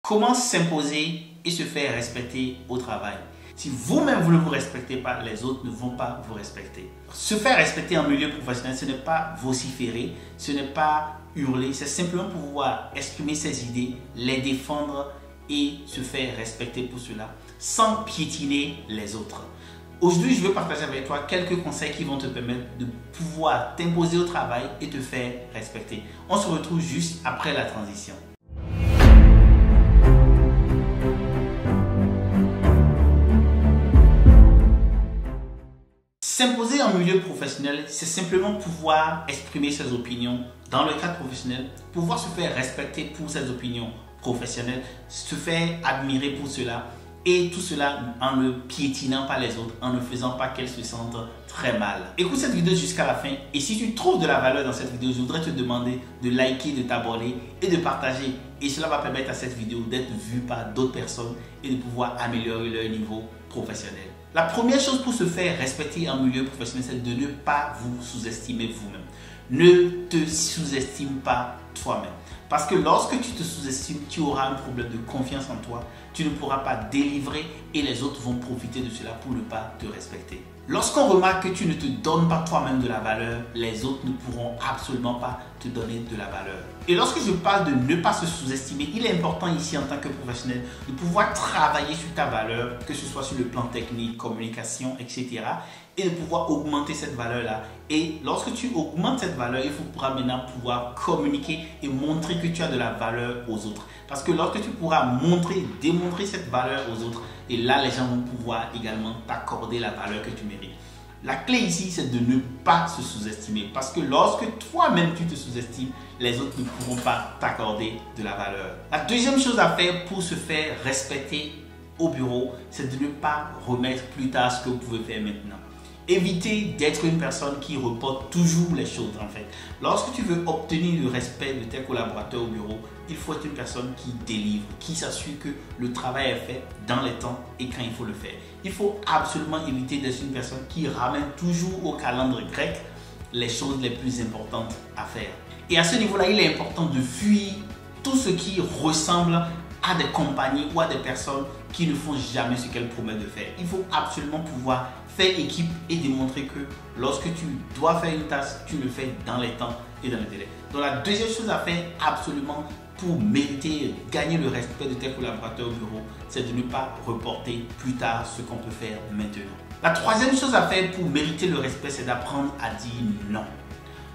Comment s'imposer et se faire respecter au travail? Si vous-même vous ne vous respectez pas, les autres ne vont pas vous respecter. Se faire respecter en milieu professionnel, ce n'est pas vociférer, ce n'est pas hurler, c'est simplement pouvoir exprimer ses idées, les défendre et se faire respecter pour cela, sans piétiner les autres. Aujourd'hui, je veux partager avec toi quelques conseils qui vont te permettre de pouvoir t'imposer au travail et te faire respecter. On se retrouve juste après la transition. S'imposer en milieu professionnel, c'est simplement pouvoir exprimer ses opinions dans le cadre professionnel, pouvoir se faire respecter pour ses opinions professionnelles, se faire admirer pour cela et tout cela en ne piétinant pas les autres, en ne faisant pas qu'elles se sentent très mal. Écoute cette vidéo jusqu'à la fin et si tu trouves de la valeur dans cette vidéo, je voudrais te demander de liker, de t'abonner et de partager. Et cela va permettre à cette vidéo d'être vue par d'autres personnes et de pouvoir améliorer leur niveau professionnel. La première chose pour se faire respecter en milieu professionnel, c'est de ne pas vous sous-estimer vous-même. Ne te sous-estime pas toi-même. Parce que lorsque tu te sous-estimes, tu auras un problème de confiance en toi. Tu ne pourras pas délivrer et les autres vont profiter de cela pour ne pas te respecter. Lorsqu'on remarque que tu ne te donnes pas toi-même de la valeur, les autres ne pourront absolument pas te donner de la valeur. Et lorsque je parle de ne pas se sous-estimer, il est important ici en tant que professionnel de pouvoir travailler sur ta valeur, que ce soit sur le plan technique, communication, etc. et de pouvoir augmenter cette valeur-là. Et lorsque tu augmentes cette valeur, il faudra maintenant pouvoir communiquer et montrer que tu as de la valeur aux autres. Parce que lorsque tu pourras démontrer cette valeur aux autres, et là les gens vont pouvoir également t'accorder la valeur que tu mérites. La clé ici, c'est de ne pas se sous-estimer. Parce que lorsque toi-même tu te sous-estimes, les autres ne pourront pas t'accorder de la valeur. La deuxième chose à faire pour se faire respecter au bureau, c'est de ne pas remettre plus tard ce que vous pouvez faire maintenant. Évitez d'être une personne qui reporte toujours les choses en fait. Lorsque tu veux obtenir le respect de tes collaborateurs au bureau, il faut être une personne qui délivre, qui s'assure que le travail est fait dans les temps et quand il faut le faire. Il faut absolument éviter d'être une personne qui ramène toujours au calendrier grec les choses les plus importantes à faire. Et à ce niveau-là, il est important de fuir tout ce qui ressemble à des compagnies ou à des personnes qui ne font jamais ce qu'elles promettent de faire. Il faut absolument pouvoir faire équipe et démontrer que lorsque tu dois faire une tâche, tu le fais dans les temps et dans les délais. Donc la deuxième chose à faire absolument pour mériter, gagner le respect de tes collaborateurs au bureau, c'est de ne pas reporter plus tard ce qu'on peut faire maintenant. La troisième chose à faire pour mériter le respect, c'est d'apprendre à dire non.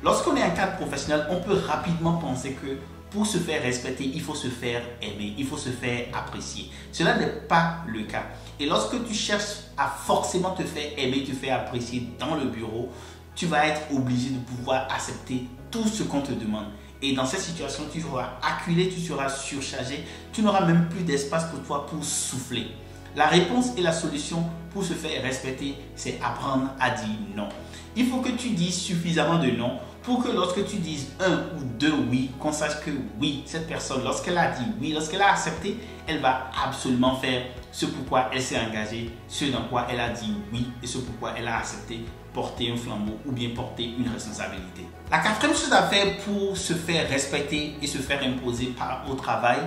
Lorsqu'on est en cadre professionnel, on peut rapidement penser que pour se faire respecter, il faut se faire aimer, il faut se faire apprécier. Cela n'est pas le cas. Et lorsque tu cherches à forcément te faire aimer, te faire apprécier dans le bureau, tu vas être obligé de pouvoir accepter tout ce qu'on te demande. Et dans cette situation, tu seras acculé, tu seras surchargé, tu n'auras même plus d'espace pour toi pour souffler. La réponse et la solution pour se faire respecter, c'est apprendre à dire non. Il faut que tu dises suffisamment de non pour que lorsque tu dises un ou deux oui, qu'on sache que oui, cette personne, lorsqu'elle a dit oui, lorsqu'elle a accepté, elle va absolument faire ce pourquoi elle s'est engagée, ce dans quoi elle a dit oui et ce pourquoi elle a accepté porter un flambeau ou bien porter une responsabilité. La quatrième chose à faire pour se faire respecter et se faire imposer au travail,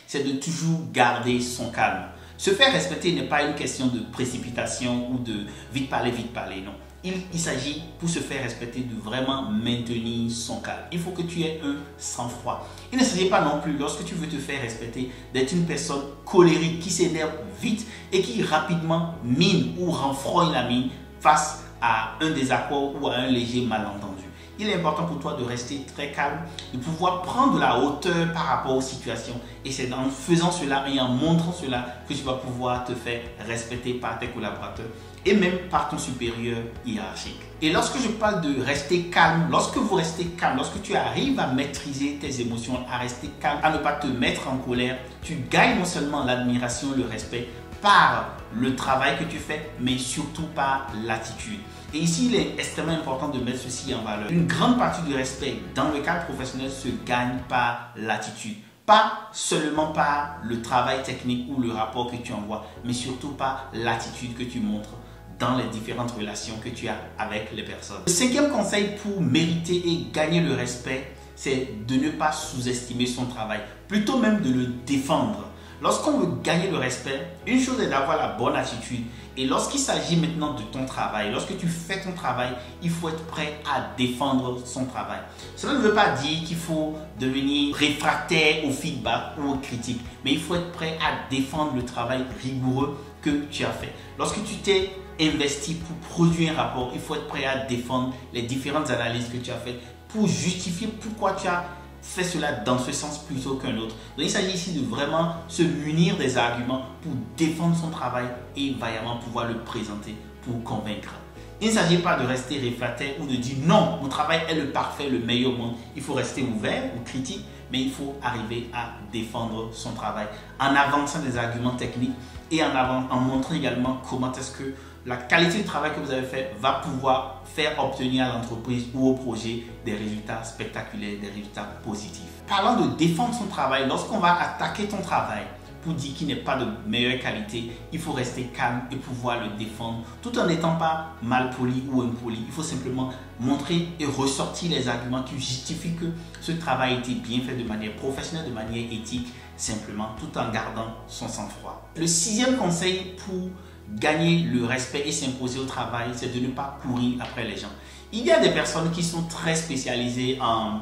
c'est de toujours garder son calme. Se faire respecter n'est pas une question de précipitation ou de vite parler, non. Il s'agit pour se faire respecter de vraiment maintenir son calme. Il faut que tu aies un sang-froid. Il ne s'agit pas non plus, lorsque tu veux te faire respecter, d'être une personne colérique qui s'énerve vite et qui rapidement mine ou renfrogne la mine face à un désaccord ou à un léger malentendu. Il est important pour toi de rester très calme, de pouvoir prendre de la hauteur par rapport aux situations. Et c'est en faisant cela et en montrant cela que tu vas pouvoir te faire respecter par tes collaborateurs et même par ton supérieur hiérarchique. Et lorsque je parle de rester calme, lorsque vous restez calme, lorsque tu arrives à maîtriser tes émotions, à rester calme, à ne pas te mettre en colère, tu gagnes non seulement l'admiration, le respect par le travail que tu fais, mais surtout par l'attitude. Et ici, il est extrêmement important de mettre ceci en valeur. Une grande partie du respect dans le cadre professionnel se gagne par l'attitude. Pas seulement par le travail technique ou le rapport que tu envoies, mais surtout par l'attitude que tu montres dans les différentes relations que tu as avec les personnes. Le cinquième conseil pour mériter et gagner le respect, c'est de ne pas sous-estimer son travail, plutôt même de le défendre. Lorsqu'on veut gagner le respect, une chose est d'avoir la bonne attitude. Et lorsqu'il s'agit maintenant de ton travail, lorsque tu fais ton travail, il faut être prêt à défendre son travail. Cela ne veut pas dire qu'il faut devenir réfractaire au feedback ou aux critiques, mais il faut être prêt à défendre le travail rigoureux que tu as fait. Lorsque tu t'es investi pour produire un rapport, il faut être prêt à défendre les différentes analyses que tu as faites pour justifier pourquoi tu as fait cela dans ce sens plutôt qu'un autre. Donc il s'agit ici de vraiment se munir des arguments pour défendre son travail et vaillamment pouvoir le présenter pour convaincre. Il ne s'agit pas de rester réfractaire ou de dire non, mon travail est le parfait, le meilleur au monde. Il faut rester ouvert aux critiques, mais il faut arriver à défendre son travail en avançant des arguments techniques et en montrant également comment est-ce que la qualité du travail que vous avez fait va pouvoir faire obtenir à l'entreprise ou au projet des résultats spectaculaires, des résultats positifs. Parlant de défendre son travail, lorsqu'on va attaquer ton travail pour dire qu'il n'est pas de meilleure qualité, il faut rester calme et pouvoir le défendre tout en n'étant pas mal poli ou impoli. Il faut simplement montrer et ressortir les arguments qui justifient que ce travail a été bien fait de manière professionnelle, de manière éthique, simplement tout en gardant son sang-froid. Le 6e conseil pour gagner le respect et s'imposer au travail, c'est de ne pas courir après les gens. Il y a des personnes qui sont très spécialisées en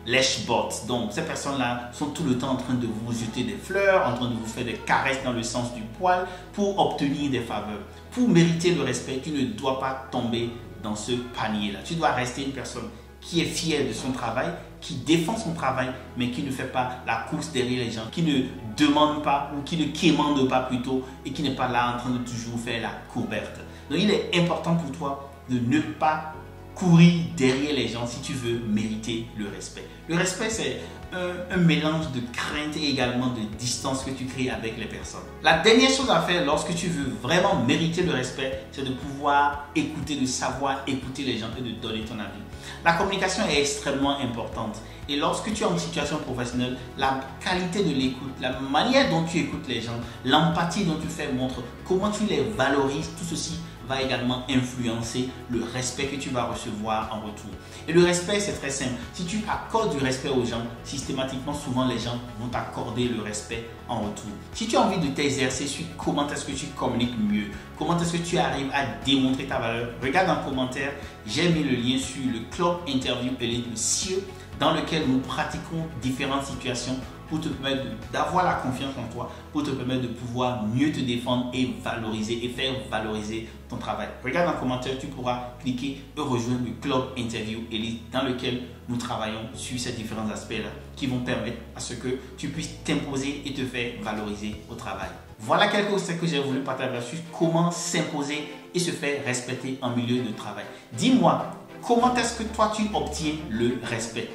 lèche-bottes. Donc, ces personnes-là sont tout le temps en train de vous jeter des fleurs, en train de vous faire des caresses dans le sens du poil pour obtenir des faveurs. Pour mériter le respect, tu ne dois pas tomber dans ce panier-là. Tu dois rester une personne qui est fière de son travail, qui défend son travail, mais qui ne fait pas la course derrière les gens, qui ne demande pas ou qui ne quémande pas plutôt et qui n'est pas là en train de toujours faire la courbette. Donc, il est important pour toi de ne pas courir derrière les gens si tu veux mériter le respect. Le respect, c'est un mélange de crainte et également de distance que tu crées avec les personnes. La dernière chose à faire lorsque tu veux vraiment mériter le respect, c'est de pouvoir écouter, de savoir écouter les gens et de donner ton avis. La communication est extrêmement importante. Et lorsque tu es en situation professionnelle, la qualité de l'écoute, la manière dont tu écoutes les gens, l'empathie dont tu fais montre, comment tu les valorises, tout ceci va également influencer le respect que tu vas recevoir en retour. Et le respect, c'est très simple. Si tu accordes du respect aux gens, systématiquement, souvent les gens vont t'accorder le respect en retour. Si tu as envie de t'exercer sur comment est-ce que tu communiques mieux, comment est-ce que tu arrives à démontrer ta valeur, regarde en commentaire, j'ai mis le lien sur le Club Interview Elite, le CIE, dans lequel nous pratiquons différentes situations pour te permettre d'avoir la confiance en toi, pour te permettre de pouvoir mieux te défendre et valoriser et faire valoriser ton travail. Regarde en commentaire, tu pourras cliquer et rejoindre le Club Interview Elite dans lequel nous travaillons sur ces différents aspects-là qui vont permettre à ce que tu puisses t'imposer et te faire valoriser au travail. Voilà quelques choses que j'ai voulu partager sur comment s'imposer et se faire respecter en milieu de travail. Dis-moi, comment est-ce que toi tu obtiens le respect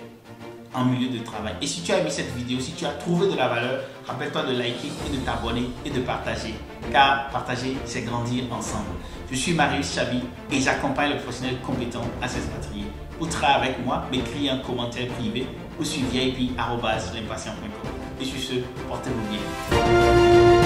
en milieu de travail? Et si tu as aimé cette vidéo, si tu as trouvé de la valeur, rappelle-toi de liker et de t'abonner et de partager. Car partager, c'est grandir ensemble. Je suis Marius Chabi et j'accompagne les professionnels compétents à s'expatrier. Pour travailler avec moi, m'écris un commentaire privé ou sur vip@limpatient.com. Et sur ce, portez-vous bien.